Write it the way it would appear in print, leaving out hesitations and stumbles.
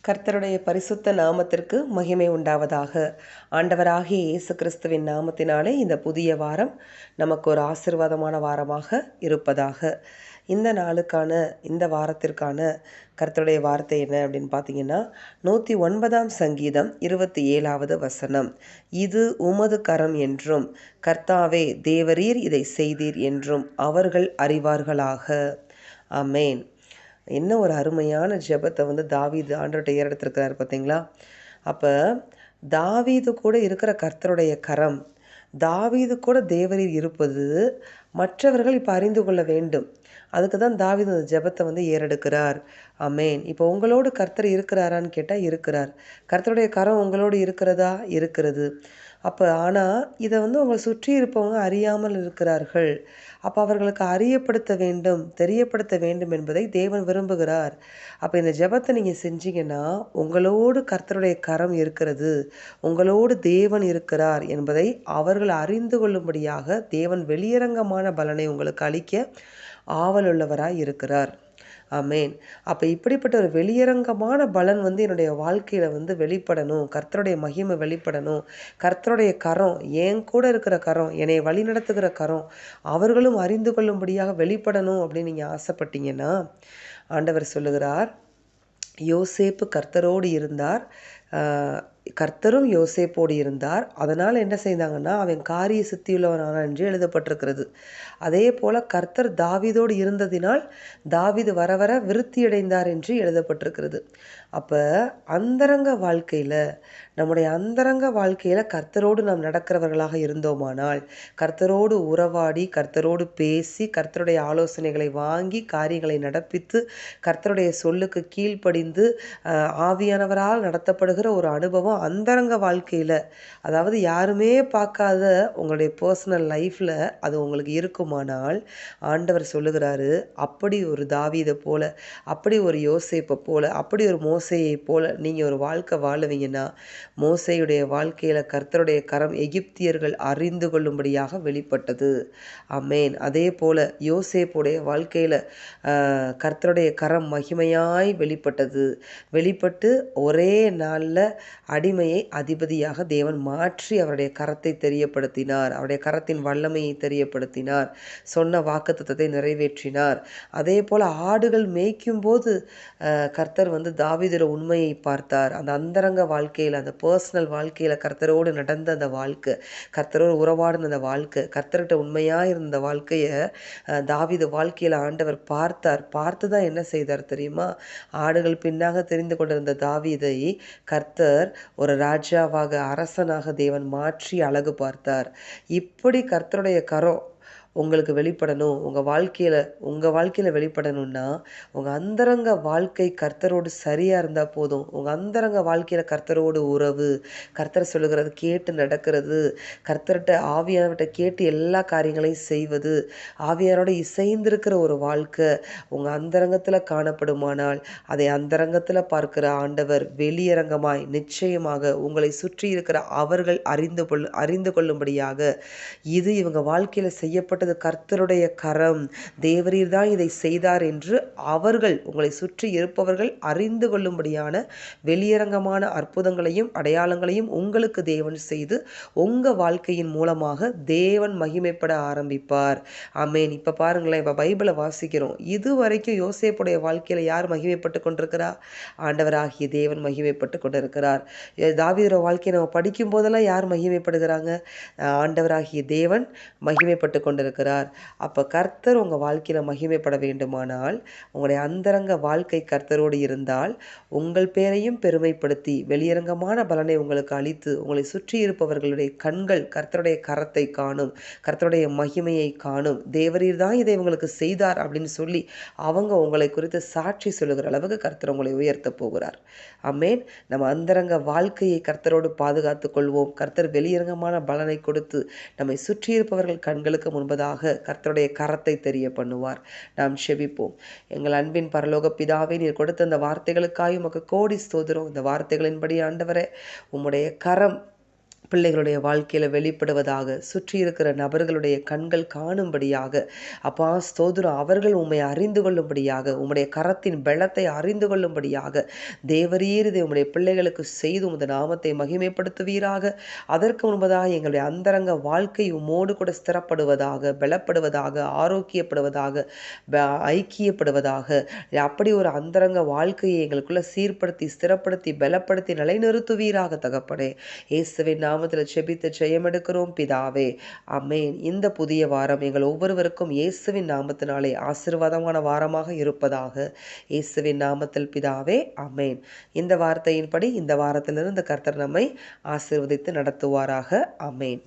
கர்த்தருடைய பரிசுத்த நாமத்திற்கு மகிமை உண்டாவதாக. ஆண்டவராகிய இயேசு கிறிஸ்துவின் நாமத்தினாலே இந்த புதிய வாரம் நமக்கு ஒரு ஆசீர்வாதமான வாரமாக இருப்பதாக. இந்த நாளுக்கான இந்த வாரத்திற்கான கர்த்தருடைய வார்த்தை என்ன அப்படின்னு பார்த்தீங்கன்னா, 109ஆம் சங்கீதம் 27வது வசனம். இது உமது கரம் என்றும் கர்த்தாவே தேவரீர் இதை செய்தீர் என்றும் அவர்கள் அறிவார்களாக. ஆமென். என்ன ஒரு அருமையான ஜெபத்தை தாவீது ஆண்டவர்கிட்ட ஏறெடுத்திருக்கிறார் பார்த்தீங்களா? அப்போ தாவீது கூட இருக்கிற கர்த்தருடைய கரம், தாவீது கூட தேவரீர் இருப்பது மற்றவர்கள் இப்போ அறிந்து கொள்ள வேண்டும். அதுக்கு தான் தாவீது அந்த ஜெபத்தை ஏறெடுக்கிறார். ஆமென். இப்போ உங்களோடு கர்த்தர் இருக்கிறாரான்னு கேட்டால் இருக்கிறார். கர்த்தருடைய கரம் உங்களோடு இருக்கிறதா? இருக்கிறது. அப்போ ஆனால் இதை உங்களை சுற்றி இருப்பவங்க அறியாமல் இருக்கிறார்கள். அப்போ அவர்களுக்கு அறியப்படுத்த வேண்டும், தெரியப்படுத்த வேண்டும் என்பதை தேவன் விரும்புகிறார். அப்போ இந்த ஜெபத்தை நீங்கள் செஞ்சீங்கன்னா, உங்களோடு கர்த்தருடைய கரம் இருக்கிறது, உங்களோடு தேவன் இருக்கிறார் என்பதை அவர்கள் அறிந்து கொள்ளும்படியாக தேவன் வெளியரங்கமான பலனை உங்களுக்கு அளிக்க ஆவலுள்ளவராய் இருக்கிறார். ஆமென். அப்போ இப்படிப்பட்ட ஒரு வெளியரங்கமான பலன் என்னுடைய வாழ்க்கையில் வெளிப்படணும், கர்த்தருடைய மகிமை வெளிப்படணும், கர்த்தருடைய கரம், என் கூட இருக்கிற கரம், என்னை வழி நடத்துகிற கரம் அவர்களும் அறிந்து கொள்ளும்படியாக வெளிப்படணும் அப்படின்னு நீங்கள் ஆசைப்பட்டீங்கன்னா, ஆண்டவர் சொல்லுகிறார், யோசேப்பு கர்த்தரோடு இருந்தார், கர்த்தரும் யோசேப்போடு இருந்தார். அதனால் என்ன செய்தாங்கன்னா, அவன் காரிய சித்தியுள்ளவனானான் என்று எழுதப்பட்டிருக்கிறது. அதே போல் கர்த்தர் தாவீதோடு இருந்ததினால் தாவீது வர வர விருத்தியடைந்தார் என்று எழுதப்பட்டிருக்கிறது. அப்போ அந்தரங்க வாழ்க்கையில், நம்முடைய அந்தரங்க வாழ்க்கையில் கர்த்தரோடு நாம் நடக்கிறவர்களாக இருந்தோமானால், கர்த்தரோடு உறவாடி, கர்த்தரோடு பேசி, கர்த்தருடைய ஆலோசனைகளை வாங்கி காரியங்களை நடப்பித்து, கர்த்தருடைய சொல்லுக்கு கீழ்ப்படிந்து ஆவியானவரால் நடத்தப்படுகிற ஒரு அனுபவம் அந்தரங்க வாழ்க்கையில், அதாவது யாருமே பார்க்காத உங்களுடைய பர்சனல் லைஃப்பில் அது உங்களுக்கு இருக்குமானால், ஆண்டவர் சொல்லுகிறாரு, அப்படி ஒரு தாவீதை போல, அப்படி ஒரு யோசேப்பை போல, அப்படி ஒரு மோசேயை போல நீங்கள் ஒரு வாழ்க்கை வாழுவீங்கன்னா, மோசேயுடைய வாழ்க்கையில் கர்த்தருடைய கரம் எகிப்தியர்கள் அறிந்து கொள்ளும்படியாக வெளிப்பட்டது. ஆமென். அதே போல் யோசேப்புடைய வாழ்க்கையில் கர்த்தருடைய கரம் மகிமையாய் வெளிப்பட்டது. வெளிப்பட்டு ஒரே நாளில் அடிமையை அதிபதியாக தேவன் மாற்றி அவருடைய கரத்தை தெரியப்படுத்தினார், அவருடைய கரத்தின் வல்லமையை தெரியப்படுத்தினார், சொன்ன வாக்குத்தத்தத்தை நிறைவேற்றினார். அதே போல் ஆடுகள் மேய்க்கும் போது கர்த்தர் தாவீதுல உண்மையை பார்த்தார். அந்த அந்தரங்க வாழ்க்கையில், அந்த பர்சனல் வாழ்க்கையில் கர்த்தரோடு நடந்த அந்த வாழ்க்கை, கர்த்தரோடு உறவாடின அந்த வாழ்க்கை, கர்த்தர்கிட்ட உண்மையாக இருந்த வாழ்க்கையை தாவீது வாழ்க்கையில் ஆண்டவர் பார்த்தார். பார்த்து தான் என்ன செய்தார் தெரியுமா? ஆடுகள் பின்னாக தெரிந்து கொண்டிருந்த தாவீதை கர்த்தர் ஒரு ராஜாவாக, அரசனாக தேவன் மாற்றி அழகு பார்த்தார். இப்படி கர்த்தருடைய கரம் உங்களுக்கு வெளிப்படணும், உங்கள் வாழ்க்கையில் வெளிப்படணும்னா, உங்கள் அந்தரங்க வாழ்க்கை கர்த்தரோடு சரியாக இருந்தால் போதும். உங்கள் அந்தரங்க வாழ்க்கையில் கர்த்தரோடு உறவு, கர்த்தர் சொல்லுகிறது கேட்டு நடக்கிறது, கர்த்தர்கிட்ட ஆவியானவர்கிட்ட கேட்டு எல்லா காரியங்களையும் செய்வது, ஆவியானோட இசைந்திருக்கிற ஒரு வாழ்க்கை உங்கள் அந்தரங்கத்தில் காணப்படுமானால், அதை அந்தரங்கத்தில் பார்க்கிற ஆண்டவர் வெளியரங்கமாய் நிச்சயமாக உங்களை சுற்றி இருக்கிற அவர்கள் அறிந்து கொள்ளும்படியாக, இது இவங்க வாழ்க்கையில் செய்யப்பட்டது கர்த்தருடைய கரம், தேவரீர் தான் இதை செய்தார் என்று அவர்கள், உங்களை சுற்றி இருப்பவர்கள் அறிந்து கொள்ளும்படியான வெளியரங்கமான அற்புதங்களையும் அடையாளங்களையும் உங்களுக்கு தேவன் செய்து உங்கள் வாழ்க்கையின் மூலமாக தேவன் மகிமைப்பட ஆரம்பிப்பார். ஆமென். இப்போ பாருங்களேன், இப்போ பைபிளை வாசிக்கிறோம். இது வரைக்கும் யோசேப்புடைய வாழ்க்கையில் யார் மகிமைப்பட்டு கொண்டிருக்கிறா? ஆண்டவராகிய தேவன் மகிமைப்பட்டு கொண்டிருக்கிறார். தாவீதுடைய வாழ்க்கையை நம்ம படிக்கும் போதெல்லாம் யார் மகிமைப்படுகிறாங்க? ஆண்டவராகிய தேவன் மகிமைப்பட்டு கொண்டிருக்கிறார். அப்போ கர்த்தர் உங்கள் வாழ்க்கையில் மகிமைப்பட வேண்டுமானால், உங்களுடைய அந்தரங்க வாழ்க்கை கர்த்தரோடு இருந்தால், உங்கள் பேரையும் பெருமைப்படுத்தி வெளியரங்கமான பலனை உங்களுக்கு அளித்து, உங்களை சுற்றி இருப்பவர்களுடைய கண்கள் கர்த்தருடைய கரத்தை காணும், கர்த்தருடைய மகிமையை காணும், தேவரீர் தான் இதை உங்களுக்கு செய்தார் அப்படின்னு சொல்லி அவங்க உங்களை குறித்து சாட்சி சொல்லுகிற அளவுக்கு கர்த்தர் உங்களை உயர்த்த போகிறார். ஆமென். நம்ம அந்தரங்க வாழ்க்கையை கர்த்தரோடு பாதுகாத்து கொள்வோம். கர்த்தர் வெளியரங்கமான பலனை கொடுத்து நம்மை சுற்றி இருப்பவர்கள் கண்களுக்கு முன்பதாக கர்த்தருடைய கரத்தை தெரிய பண்ணுவார். நாம் செபிப்போம். எங்கள் அன்பின் பரலோக பிதாவே, நீர் கொடுத்த அந்த வார்த்தைகளுக்காக உமக்கு கோடி ஸ்தோத்திரம். இந்த வார்த்தைகளின்படி ஆண்டவரே, உம்முடைய கரம் பிள்ளைகளுடைய வாழ்க்கையில் வெளிப்படுவதாக, சுற்றி இருக்கிற நபர்களுடைய கண்கள் காணும்படியாக. அப்பா ஸ்தோத்திரம், அவர்கள் உம்மை அறிந்து கொள்ளும்படியாக, உம்முடைய கரத்தின் பலத்தை அறிந்து கொள்ளும்படியாக தேவரீர் இதை உம்முடைய பிள்ளைகளுக்கு செய்து உமது நாமத்தை மகிமைப்படுத்துவீராக. அதற்கு முன்பதாக எங்களுடைய அந்தரங்க வாழ்க்கை உம்மோடு கூட ஸ்திரப்படுவதாக, பலப்படுவதாக, ஆரோக்கியப்படுவதாக, ஐக்கியப்படுவதாக. அப்படி ஒரு அந்தரங்க வாழ்க்கையை எங்களுக்குள்ள சீர்படுத்தி, ஸ்திரப்படுத்தி, பலப்படுத்தி நிலைநிறுத்துவீராக தகப்பனே. இயேசுவின் நாமத்தில் செபித்து ஜெயமெடுக்கிறோம் பிதாவே. ஆமென். இந்த புதிய வாரம் எங்கள் ஒவ்வொருவருக்கும் இயேசுவின் நாமத்தினாலே ஆசீர்வாதமான வாரமாக இருப்பதாக. இயேசுவின் நாமத்தில் பிதாவே. ஆமென். இந்த வார்த்தையின்படி இந்த வாரத்திலிருந்து கர்த்தர் நம்மை ஆசீர்வதித்து நடத்துவாராக. ஆமென்.